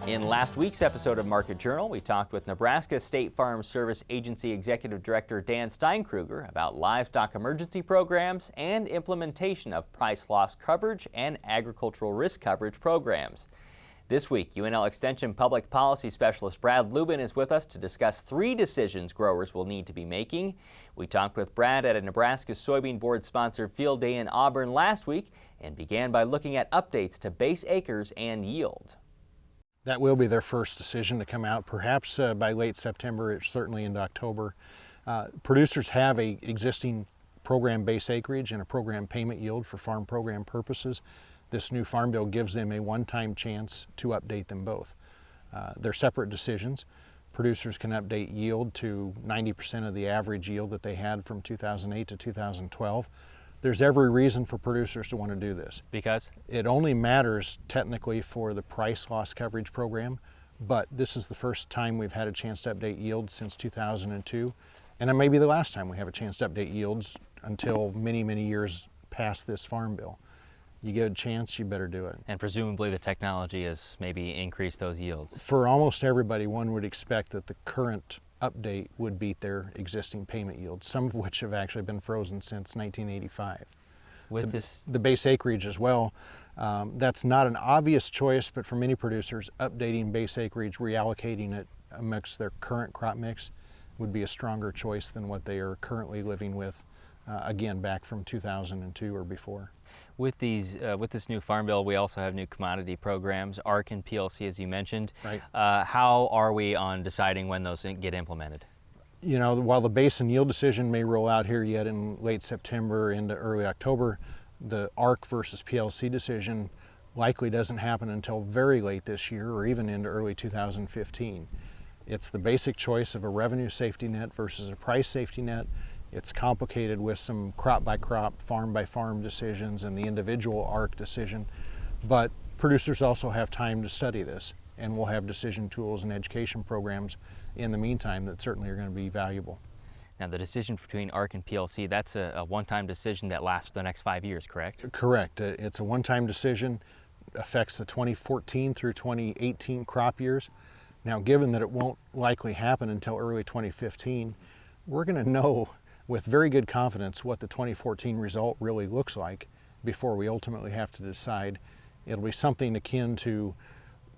In last week's episode of Market Journal, we talked with Nebraska State Farm Service Agency Executive Director Dan Steinkruger about livestock emergency programs and implementation of price loss coverage and agricultural risk coverage programs. This week, UNL Extension Public Policy Specialist Brad Lubben is with us to discuss 3 decisions growers will need to be making. We talked with Brad at a Nebraska Soybean Board-sponsored field day in Auburn last week and began by looking at updates to base acres and yield. That will be their first decision to come out, perhaps by late September, or certainly into October. Producers have a existing program base acreage and a program payment yield for farm program purposes. This new farm bill gives them a one-time chance to update them both. They're separate decisions. Producers can update yield to 90% of the average yield that they had from 2008 to 2012. There's every reason for producers to want to do this. Because? It only matters technically for the price loss coverage program, but this is the first time we've had a chance to update yields since 2002, and it may be the last time we have a chance to update yields until many, many years past this farm bill. You get a chance, you better do it. And presumably the technology has maybe increased those yields. For almost everybody, one would expect that the current update would beat their existing payment yields, some of which have actually been frozen since 1985. With the base acreage as well, that's not an obvious choice, but for many producers, updating base acreage, reallocating it amongst their current crop mix would be a stronger choice than what they are currently living with, again, back from 2002 or before. With this new farm bill, we also have new commodity programs, ARC and PLC, as you mentioned. Right. How are we on deciding when those get implemented? You know, while the base and yield decision may roll out here yet in late September into early October, the ARC versus PLC decision likely doesn't happen until very late this year or even into early 2015. It's the basic choice of a revenue safety net versus a price safety net. It's complicated with some crop by crop, farm by farm decisions and the individual ARC decision, but producers also have time to study this, and we'll have decision tools and education programs in the meantime that certainly are going to be valuable. Now, the decision between ARC and PLC, that's a one-time decision that lasts for the next 5 years, correct? Correct. It's a one-time decision, affects the 2014 through 2018 crop years. Now, given that it won't likely happen until early 2015, we're going to know with very good confidence what the 2014 result really looks like before we ultimately have to decide. It'll be something akin to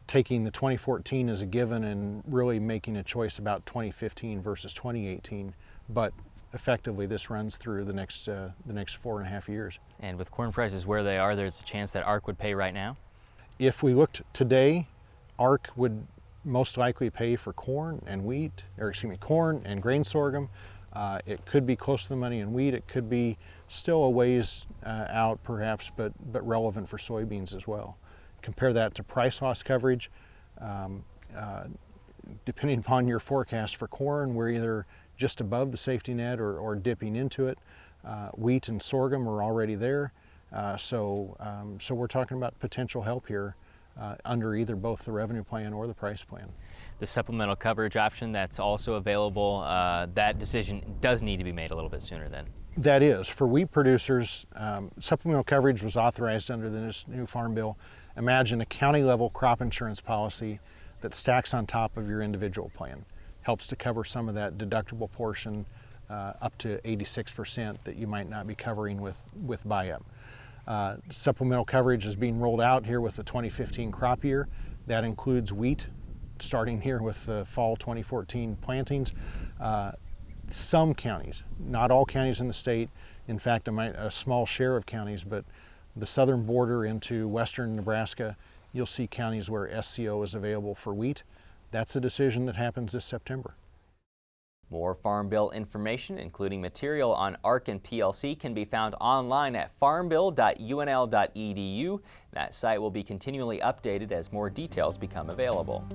taking the 2014 as a given and really making a choice about 2015 versus 2018, but effectively this runs through the next 4.5 years. And with corn prices where they are, there's a chance that ARC would pay right now? If we looked today, ARC would most likely pay for corn and wheat, or excuse me, corn and grain sorghum. It could be close to the money in wheat. It could be still a ways out perhaps, but relevant for soybeans as well. Compare that to price loss coverage. Depending upon your forecast for corn, we're either just above the safety net or dipping into it. Wheat and sorghum are already there. So we're talking about potential help here under either both the revenue plan or the price plan. The supplemental coverage option that's also available, that decision does need to be made a little bit sooner then. That is. For wheat producers, supplemental coverage was authorized under this new farm bill. Imagine a county level crop insurance policy that stacks on top of your individual plan. Helps to cover some of that deductible portion up to 86% that you might not be covering with buy-up. Supplemental coverage is being rolled out here with the 2015 crop year. That includes wheat, starting here with the fall 2014 plantings. Some counties, not all counties in the state, in fact a small share of counties, but the southern border into western Nebraska, you'll see counties where SCO is available for wheat. That's a decision that happens this September. More Farm Bill information, including material on ARC and PLC, can be found online at farmbill.unl.edu. That site will be continually updated as more details become available.